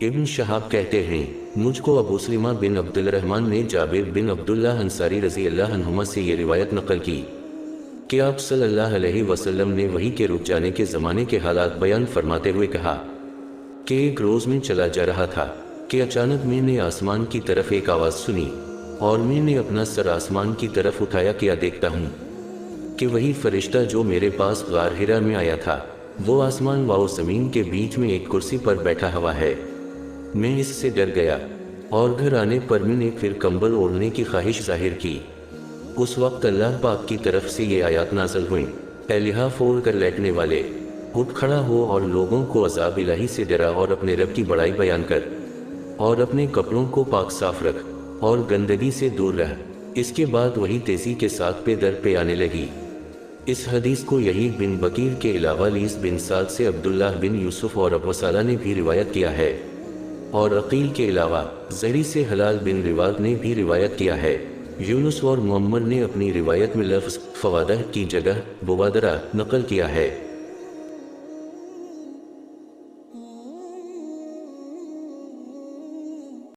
ابن شہاب کہتے ہیں مجھ کو ابو سلمہ بن عبد الرحمن نے جابر بن عبداللہ انصاری رضی اللہ عنہما سے یہ روایت نقل کی کہ آپ صلی اللہ علیہ وسلم نے وحی کے رک جانے کے زمانے کے حالات بیان فرماتے ہوئے کہا کہ ایک روز میں چلا جا رہا تھا کہ اچانک میں نے آسمان کی طرف ایک آواز سنی اور میں نے اپنا سر آسمان کی طرف اٹھایا کیا دیکھتا ہوں کہ وہی فرشتہ جو میرے پاس غار ہرا میں آیا تھا وہ آسمان و زمین کے بیچ میں ایک کرسی پر بیٹھا ہوا ہے۔ میں اس سے ڈر گیا اور گھر آنے پر میں نے پھر کمبل اوڑھنے کی خواہش ظاہر کی۔ اس وقت اللہ پاک کی طرف سے یہ آیات نازل ہوئیں، اے لحاف اوڑھ کر لیٹنے والے، اٹھ کھڑا ہو اور لوگوں کو عذاب الہی سے ڈرا اور اپنے رب کی بڑائی بیان کر اور اپنے کپڑوں کو پاک صاف رکھ اور گندگی سے دور رہ۔ اس کے بعد وہی تیزی کے ساتھ پہ در پہ آنے لگی۔ اس حدیث کو یحیی بن بکیر کے علاوہ لیث بن سعد سے عبداللہ بن یوسف اور ابو صالح نے بھی روایت کیا ہے، اور عقیل کے علاوہ زہری سے حلال بن رواد نے بھی روایت کیا ہے۔ یونس اور معمر نے اپنی روایت میں لفظ فوادہ کی جگہ بوادرہ نقل کیا ہے۔